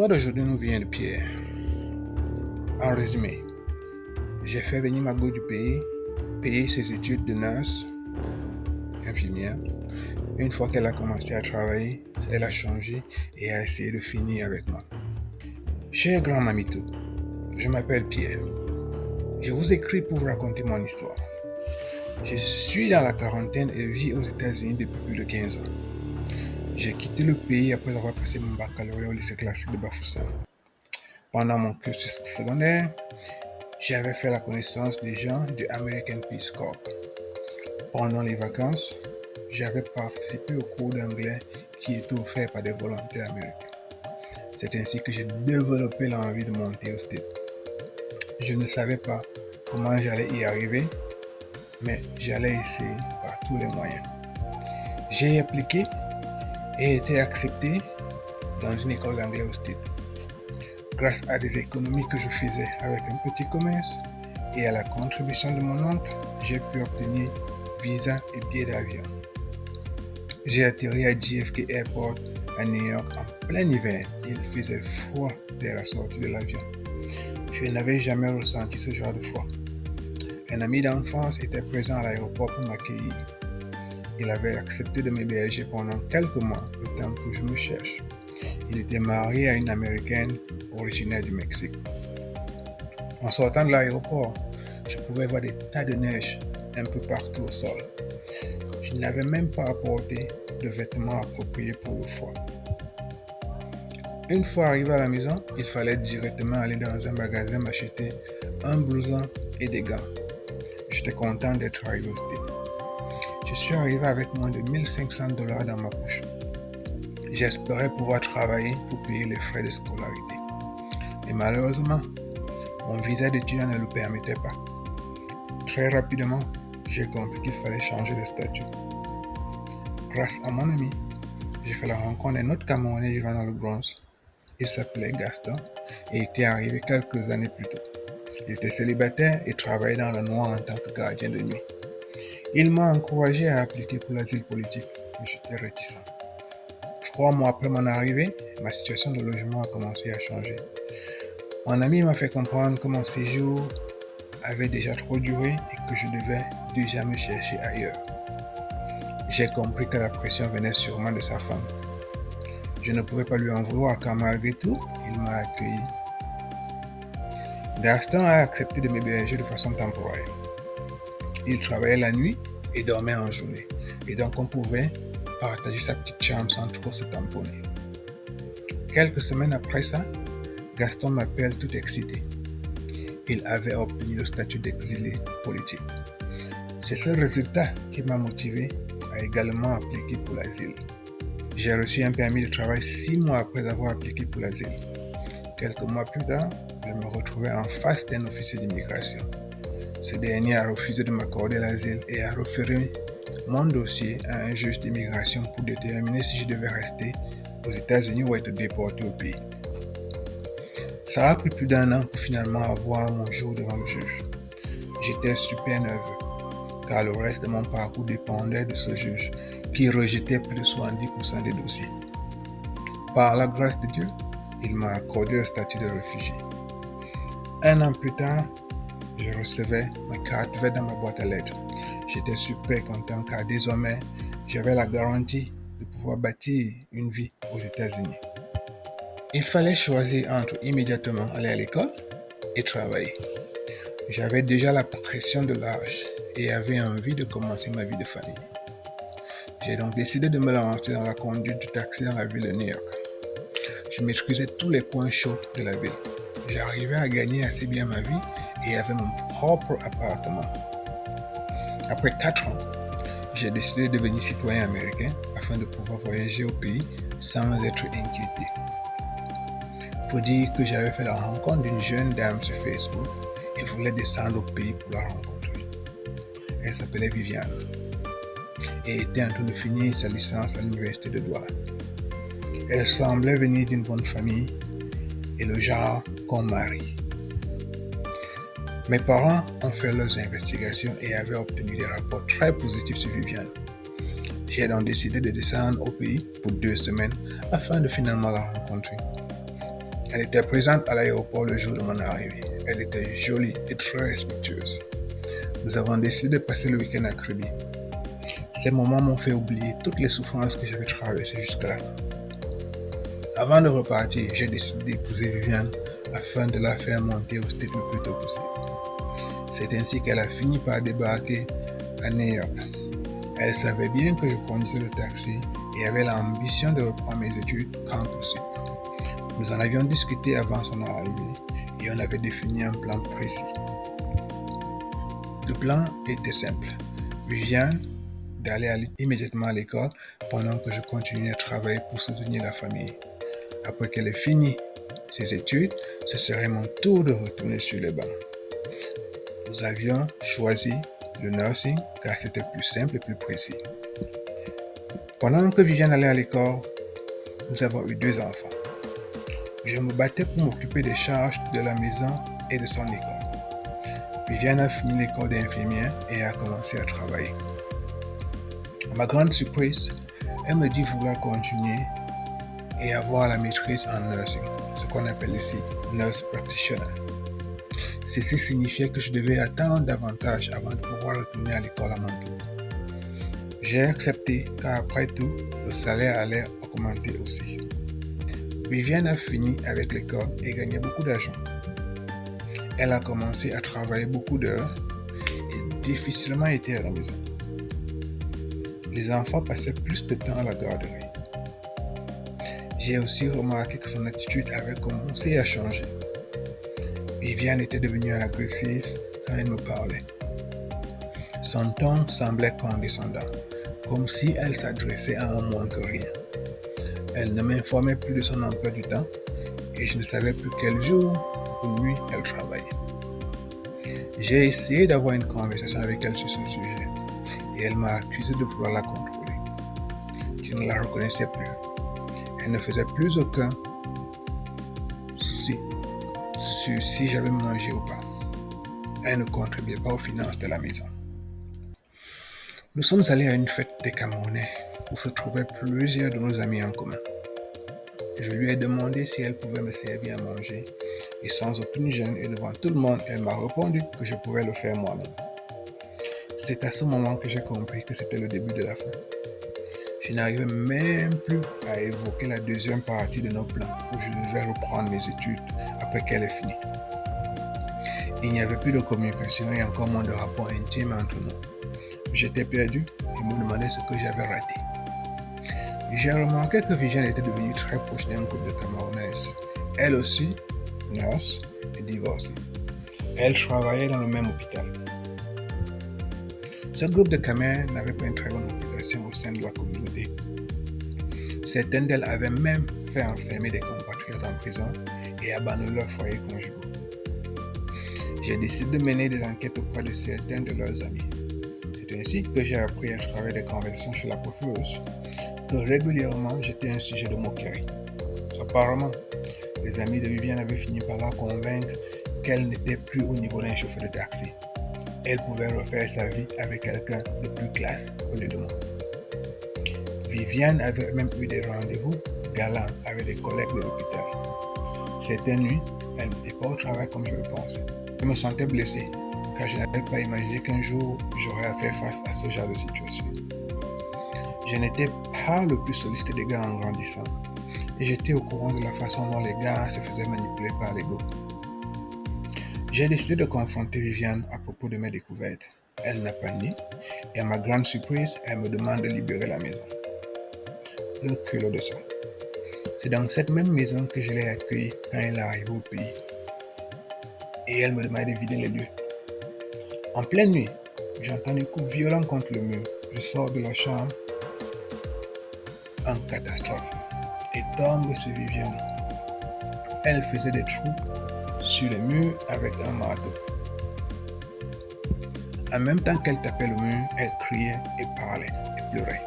L'histoire d'aujourd'hui nous vient de Pierre. En résumé, j'ai fait venir ma go du pays, payer ses études de nurse, infirmière. Une fois qu'elle a commencé à travailler, elle a changé et a essayé de finir avec moi. Cher grand mamito, je m'appelle Pierre. Je vous écris pour vous raconter mon histoire. Je suis dans la quarantaine et vis aux États-Unis depuis plus de 15 ans. J'ai quitté le pays après avoir passé mon baccalauréat au lycée classique de Bafoussam. Pendant mon cursus secondaire, j'avais fait la connaissance des gens du American Peace Corps. Pendant les vacances, j'avais participé au cours d'anglais qui était offert par des volontaires américains. C'est ainsi que j'ai développé l'envie de monter au States. Je ne savais pas comment j'allais y arriver, mais j'allais essayer par tous les moyens. J'ai appliqué et été accepté dans une école d'anglais au States. Grâce à des économies que je faisais avec un petit commerce et à la contribution de mon oncle, j'ai pu obtenir visa et billets d'avion. J'ai atterri à JFK Airport à New York en plein hiver. Il faisait froid dès la sortie de l'avion. Je n'avais jamais ressenti ce genre de froid. Un ami d'enfance était présent à l'aéroport pour m'accueillir. Il avait accepté de m'héberger pendant quelques mois, le temps que je me cherche. Il était marié à une Américaine originaire du Mexique. En sortant de l'aéroport, je pouvais voir des tas de neige un peu partout au sol. Je n'avais même pas apporté de vêtements appropriés pour le froid. Une fois arrivé à la maison, il fallait directement aller dans un magasin m'acheter un blouson et des gants. J'étais content d'être arrivé au States. Je suis arrivé avec moins de $1 500 dans ma poche. J'espérais pouvoir travailler pour payer les frais de scolarité. Mais malheureusement, mon visa d'étudiant ne le permettait pas. Très rapidement, j'ai compris qu'il fallait changer de statut. Grâce à mon ami, j'ai fait la rencontre d'un autre Camerounais vivant dans le Bronx. Il s'appelait Gaston et était arrivé quelques années plus tôt. Il était célibataire et travaillait dans le noir en tant que gardien de nuit. Il m'a encouragé à appliquer pour l'asile politique, mais j'étais réticent. 3 mois après mon arrivée, ma situation de logement a commencé à changer. Mon ami m'a fait comprendre que mon séjour avait déjà trop duré et que je devais déjà me chercher ailleurs. J'ai compris que la pression venait sûrement de sa femme. Je ne pouvais pas lui en vouloir car malgré tout, il m'a accueilli. Gaston a accepté de m'héberger de façon temporaire. Il travaillait la nuit et dormait en journée. Et donc on pouvait partager sa petite chambre sans trop se tamponner. Quelques semaines après ça, Gaston m'appelle tout excité. Il avait obtenu le statut d'exilé politique. C'est ce résultat qui m'a motivé à également appliquer pour l'asile. J'ai reçu un permis de travail 6 mois après avoir appliqué pour l'asile. Quelques mois plus tard, je me retrouvais en face d'un officier d'immigration. Ce dernier a refusé de m'accorder l'asile et a référé mon dossier à un juge d'immigration pour déterminer si je devais rester aux États-Unis ou être déporté au pays. Ça a pris plus d'1 an pour finalement avoir mon jour devant le juge. J'étais super nerveux, car le reste de mon parcours dépendait de ce juge, qui rejetait plus de 70% des dossiers. Par la grâce de Dieu, il m'a accordé le statut de réfugié. 1 an plus tard, je recevais ma carte verte dans ma boîte à lettres. J'étais super content car désormais, j'avais la garantie de pouvoir bâtir une vie aux États-Unis. Il fallait choisir entre immédiatement aller à l'école et travailler. J'avais déjà la pression de l'âge et avais envie de commencer ma vie de famille. J'ai donc décidé de me lancer dans la conduite du taxi dans la ville de New York. Je maîtrisais tous les coins chauds de la ville. J'arrivais à gagner assez bien ma vie et avait mon propre appartement. Après 4 ans, j'ai décidé de devenir citoyen américain afin de pouvoir voyager au pays sans être inquiété. Faut dire que j'avais fait la rencontre d'une jeune dame sur Facebook et voulais descendre au pays pour la rencontrer. Elle s'appelait Viviane et était en train de finir sa licence à l'université de Douala. Elle semblait venir d'une bonne famille et le genre qu'on marie. Mes parents ont fait leurs investigations et avaient obtenu des rapports très positifs sur Viviane. J'ai donc décidé de descendre au pays pour 2 semaines afin de finalement la rencontrer. Elle était présente à l'aéroport le jour de mon arrivée. Elle était jolie et très respectueuse. Nous avons décidé de passer le week-end à Kribi. Ces moments m'ont fait oublier toutes les souffrances que j'avais traversées jusque-là. Avant de repartir, j'ai décidé d'épouser Viviane afin de la faire monter au States le plus tôt possible. C'est ainsi qu'elle a fini par débarquer à New York. Elle savait bien que je conduisais le taxi et avait l'ambition de reprendre mes études quand possible. Nous en avions discuté avant son arrivée et on avait défini un plan précis. Le plan était simple. Viviane d'aller immédiatement à l'école pendant que je continuais à travailler pour soutenir la famille. Après qu'elle ait fini ses études, ce serait mon tour de retourner sur les bancs. Nous avions choisi le nursing car c'était plus simple et plus précis. Pendant que Viviane allait à l'école, nous avons eu 2 enfants. Je me battais pour m'occuper des charges de la maison et de son école. Viviane a fini l'école d'infirmière et a commencé à travailler. À ma grande surprise, elle me dit vouloir continuer et avoir la maîtrise en nursing, ce qu'on appelle ici nurse practitioner. Ceci signifiait que je devais attendre davantage avant de pouvoir retourner à l'école à mon tour. J'ai accepté car après tout, le salaire allait augmenter aussi. Viviane a fini avec l'école et gagnait beaucoup d'argent. Elle a commencé à travailler beaucoup d'heures et difficilement était à la maison. Les enfants passaient plus de temps à la garderie. J'ai aussi remarqué que son attitude avait commencé à changer. Viviane était devenue agressive quand elle me parlait. Son ton semblait condescendant, comme si elle s'adressait à un moins que rien. Elle ne m'informait plus de son emploi du temps et je ne savais plus quel jour ou nuit elle travaillait. J'ai essayé d'avoir une conversation avec elle sur ce sujet et elle m'a accusé de vouloir la contrôler. Je ne la reconnaissais plus. Elle ne faisait plus aucun souci sur si j'avais mangé ou pas. Elle ne contribuait pas aux finances de la maison. Nous sommes allés à une fête des Camerounais où se trouvaient plusieurs de nos amis en commun. Je lui ai demandé si elle pouvait me servir à manger et sans aucune gêne et devant tout le monde, elle m'a répondu que je pouvais le faire moi-même. C'est à ce moment que j'ai compris que c'était le début de la fin. Je n'arrivais même plus à évoquer la deuxième partie de nos plans où je devais reprendre mes études après qu'elle ait fini. Il n'y avait plus de communication et encore moins de rapport intime entre nous. J'étais perdu et me demandais ce que j'avais raté. J'ai remarqué que Viviane était devenue très proche d'un groupe de Camerounaises. Elle aussi, nurse, est divorcée. Elle travaillait dans le même hôpital. Ce groupe de Camerounaises n'avait pas une très bonne réputation au sein de la communauté. Certaines d'elles avaient même fait enfermer des compatriotes en prison et abandonner leurs foyers conjugaux. J'ai décidé de mener des enquêtes auprès de certains de leurs amis. C'est ainsi que j'ai appris à travers des conversations chez la coiffeuse que régulièrement j'étais un sujet de moquerie. Apparemment, les amis de Viviane avaient fini par la convaincre qu'elle n'était plus au niveau d'un chauffeur de taxi. Elle pouvait refaire sa vie avec quelqu'un de plus classe au lieu de moi. Viviane avait même eu des rendez-vous galants avec des collègues de l'hôpital. Certaines nuits, elle n'était pas au travail comme je le pensais. Je me sentais blessé car je n'avais pas imaginé qu'un jour j'aurais à faire face à ce genre de situation. Je n'étais pas le plus sollicité des gars en grandissant et j'étais au courant de la façon dont les gars se faisaient manipuler par l'ego. J'ai décidé de confronter Viviane à propos de mes découvertes. Elle n'a pas nié et à ma grande surprise, elle me demande de libérer la maison. Le culot de ça. C'est dans cette même maison que je l'ai accueillie quand elle est arrivée au pays. Et elle me demande de vider les lieux. En pleine nuit, j'entends des coups violents contre le mur. Je sors de la chambre en catastrophe et tombe sur Viviane. Elle faisait des trous sur les murs avec un marteau. En même temps qu'elle tapait le mur, elle criait et parlait et pleurait.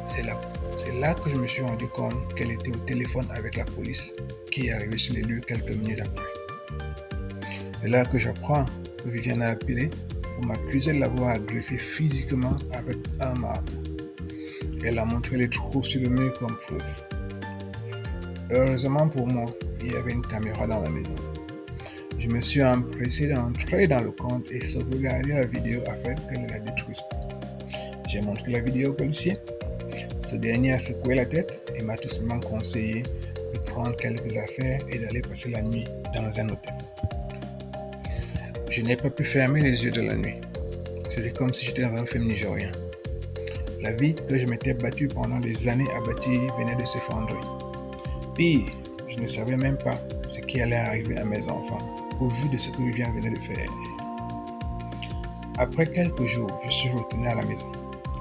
C'est là que je me suis rendu compte qu'elle était au téléphone avec la police qui est arrivée sur les lieux quelques minutes après. C'est là que j'apprends que Viviane a appelé pour m'accuser de l'avoir agressée physiquement avec un marteau. Elle a montré les trous sur le mur comme preuve. Heureusement pour moi, il y avait une caméra dans la maison. Je me suis empressé d'entrer dans le compte et sauvegarder la vidéo afin qu'elle ne la détruise pas. J'ai montré la vidéo au policier. Ce dernier a secoué la tête et m'a tout simplement conseillé de prendre quelques affaires et d'aller passer la nuit dans un hôtel. Je n'ai pas pu fermer les yeux de la nuit. C'était comme si j'étais dans un film nigérien. La vie que je m'étais battue pendant des années à bâtir venait de s'effondrer. Pire, je ne savais même pas ce qui allait arriver à mes enfants au vu de ce que Viviane venait de faire. Après quelques jours, je suis retourné à la maison.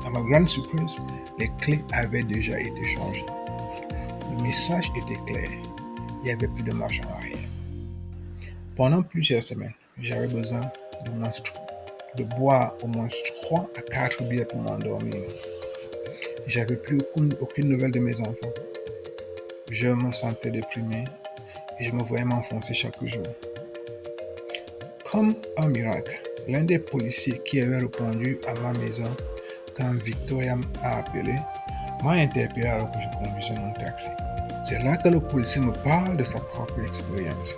À ma grande surprise, les clés avaient déjà été changées. Le message était clair. Il n'y avait plus de marche en arrière. Pendant plusieurs semaines, j'avais besoin de boire au moins 3 à 4 bières pour m'endormir. J'avais plus aucune nouvelle de mes enfants. Je me sentais déprimé et je me voyais m'enfoncer chaque jour. Comme un miracle, l'un des policiers qui avait répondu à ma maison quand Victoria m'a appelé m'a interpellé alors que je conduisais mon taxi. C'est là que le policier me parle de sa propre expérience.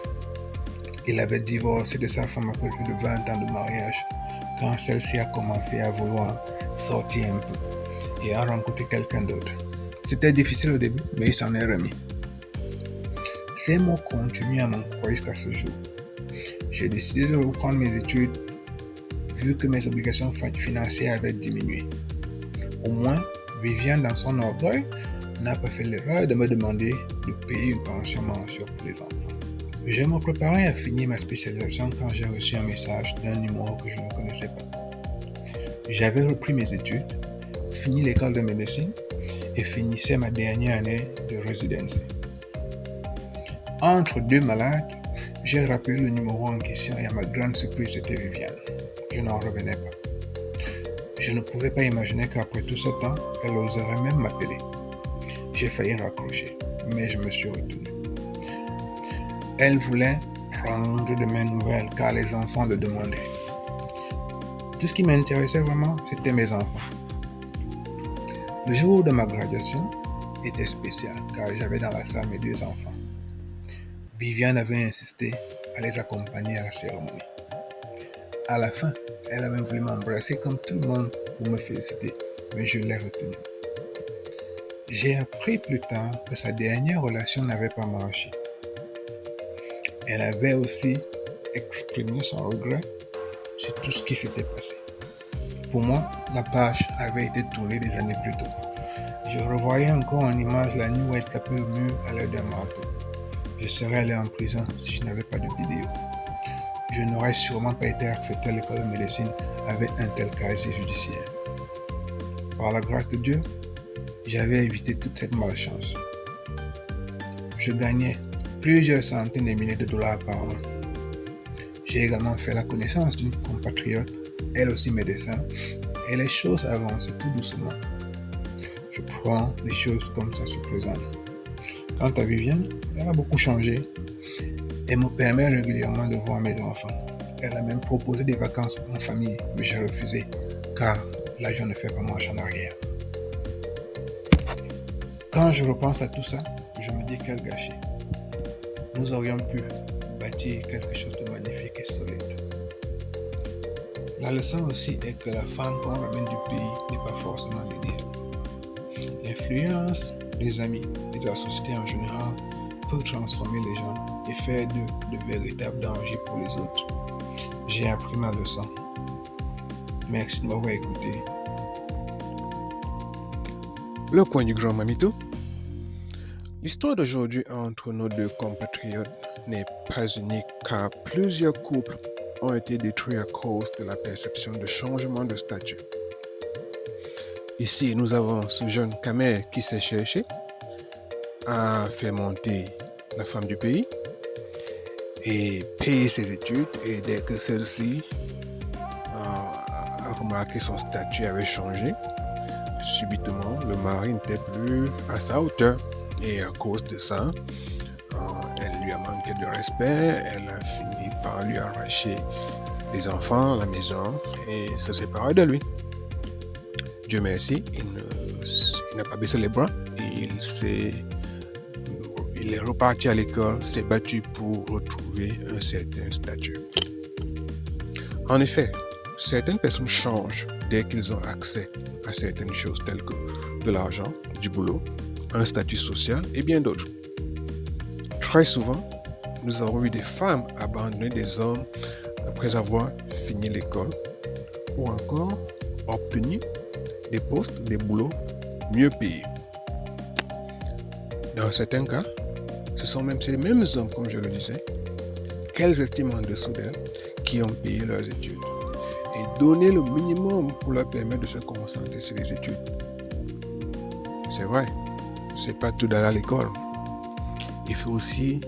Il avait divorcé de sa femme après plus de 20 ans de mariage quand celle-ci a commencé à vouloir sortir un peu et a rencontré quelqu'un d'autre. C'était difficile au début, mais il s'en est remis. Ces mots continuent à m'encourager jusqu'à ce jour. J'ai décidé de reprendre mes études vu que mes obligations financières avaient diminué. Au moins, Viviane, dans son orgueil, n'a pas fait l'erreur de me demander de payer une pension mensuelle pour les enfants. Je me préparais à finir ma spécialisation quand j'ai reçu un message d'un numéro que je ne connaissais pas. J'avais repris mes études, fini l'école de médecine et finissais ma dernière année de résidence. Entre deux malades, j'ai rappelé le numéro en question et à ma grande surprise, c'était Viviane. Je n'en revenais pas. Je ne pouvais pas imaginer qu'après tout ce temps, elle oserait même m'appeler. J'ai failli raccrocher, mais je me suis retenu. Elle voulait prendre de mes nouvelles car les enfants le demandaient. Tout ce qui m'intéressait vraiment, c'était mes enfants. Le jour de ma graduation était spécial car j'avais dans la salle mes 2 enfants. Viviane avait insisté à les accompagner à la cérémonie. À la fin, elle a même voulu m'embrasser comme tout le monde pour me féliciter, mais je l'ai retenue. J'ai appris plus tard que sa dernière relation n'avait pas marché. Elle avait aussi exprimé son regret sur tout ce qui s'était passé. Pour moi, la page avait été tournée des années plus tôt. Je revoyais encore en image la nuit où elle tapait le mur à l'aide d'un marteau. Je serais allé en prison si je n'avais pas de vidéo. Je n'aurais sûrement pas été accepté à l'école de médecine avec un tel casier judiciaire. Par la grâce de Dieu, j'avais évité toute cette malchance. Je gagnais plusieurs centaines de milliers de dollars par an. J'ai également fait la connaissance d'une compatriote, elle aussi médecin, et les choses avançaient tout doucement. Je prends les choses comme ça se présentent. Quant à Viviane, elle a beaucoup changé et me permet régulièrement de voir mes enfants. Elle a même proposé des vacances en famille, mais j'ai refusé car l'argent ne fait pas marche en arrière. Quand je repense à tout ça, je me dis quel gâchis. Nous aurions pu bâtir quelque chose de magnifique et solide. La leçon aussi est que la femme qu'on ramène du pays n'est pas forcément l'idéal. L'influence des amis et de la société en général peut transformer les gens et faire d'eux de véritables dangers pour les autres. J'ai appris ma leçon. Merci de m'avoir écouté. Le coin du grand mamito. L'histoire d'aujourd'hui entre nos 2 compatriotes n'est pas unique car plusieurs couples ont été détruits à cause de la perception de changement de statut. Ici, nous avons ce jeune Kamer qui s'est cherché à faire monter la femme du pays et payer ses études, et dès que celle-ci a remarqué son statut avait changé, subitement le mari n'était plus à sa hauteur et à cause de ça, elle lui a manqué de respect, elle a fini par lui arracher des enfants à la maison et se séparer de lui. Dieu merci, il n'a pas baissé les bras et il est reparti à l'école, s'est battu pour retrouver un certain statut. En effet, certaines personnes changent dès qu'ils ont accès à certaines choses telles que de l'argent, du boulot, un statut social et bien d'autres. Très souvent, nous avons vu des femmes abandonner des hommes après avoir fini l'école ou encore obtenir des postes, des boulots mieux payés. Dans certains cas, ce sont même ces mêmes hommes, comme je le disais, qu'elles estiment en dessous d'elles, qui ont payé leurs études et donné le minimum pour leur permettre de se concentrer sur les études. C'est vrai, c'est pas tout d'aller à l'école. Il faut aussi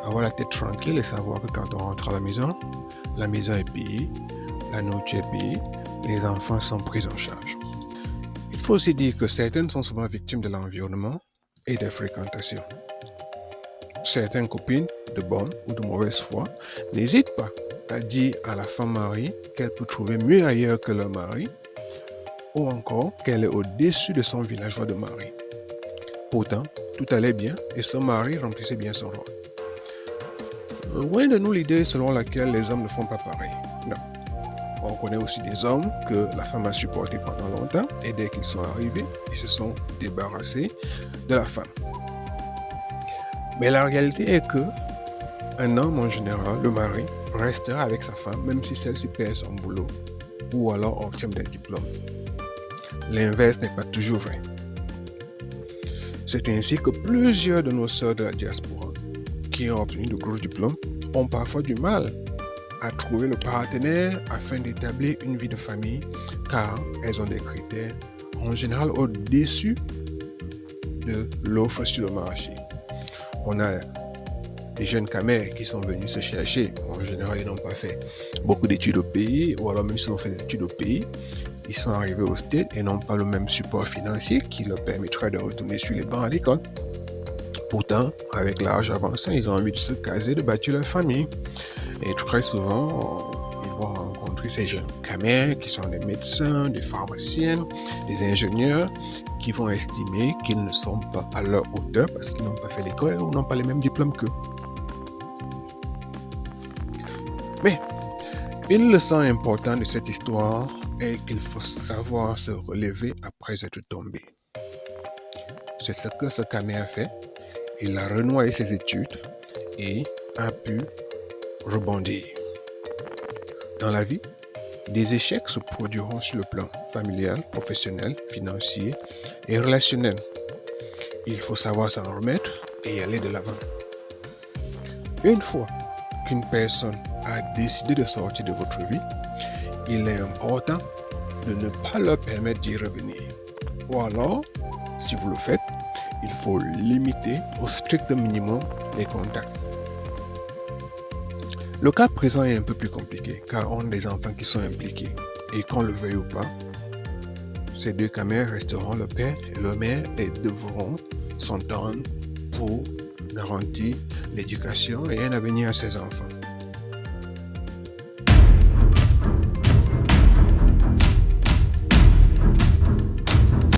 avoir la tête tranquille et savoir que quand on rentre à la maison est payée, la nourriture est payée, les enfants sont pris en charge. Il faut aussi dire que certaines sont souvent victimes de l'environnement et des fréquentations. Certaines copines, de bonne ou de mauvaise foi, n'hésitent pas à dire à la femme mariée qu'elle peut trouver mieux ailleurs que leur mari, ou encore qu'elle est au-dessus de son villageois de mari. Pourtant, tout allait bien et son mari remplissait bien son rôle. Loin de nous l'idée selon laquelle les hommes ne font pas pareil. Non. On connaît aussi des hommes que la femme a supporté pendant longtemps et dès qu'ils sont arrivés, ils se sont débarrassés de la femme. Mais la réalité est que un homme en général, le mari, restera avec sa femme même si celle-ci perd son boulot ou alors obtient des diplômes. L'inverse n'est pas toujours vrai. C'est ainsi que plusieurs de nos sœurs de la diaspora qui ont obtenu de gros diplômes ont parfois du mal à trouver le partenaire afin d'établir une vie de famille car elles ont des critères en général au-dessus de l'offre sur le marché. On a des jeunes camers qui sont venus se chercher. En général, ils n'ont pas fait beaucoup d'études au pays ou alors même s'ils ont fait des études au pays, ils sont arrivés au States et n'ont pas le même support financier qui leur permettrait de retourner sur les bancs à l'école. Pourtant, avec l'âge avancé, ils ont envie de se caser, de bâtir leur famille. Et très souvent, ils vont rencontrer ces jeunes camers qui sont des médecins, des pharmaciennes, des ingénieurs qui vont estimer qu'ils ne sont pas à leur hauteur parce qu'ils n'ont pas fait l'école ou n'ont pas les mêmes diplômes qu'eux. Mais une leçon importante de cette histoire est qu'il faut savoir se relever après être tombé. C'est ce que ce camer a fait. Il a renoué ses études et a pu rebondir. Dans la vie, des échecs se produiront sur le plan familial, professionnel, financier et relationnel. Il faut savoir s'en remettre et y aller de l'avant. Une fois qu'une personne a décidé de sortir de votre vie, il est important de ne pas leur permettre d'y revenir. Ou alors, si vous le faites, il faut limiter au strict minimum les contacts. Le cas présent est un peu plus compliqué car on a des enfants qui sont impliqués et qu'on le veuille ou pas, ces deux camers resteront le père et la mère et devront s'entendre pour garantir l'éducation et un avenir à ses enfants.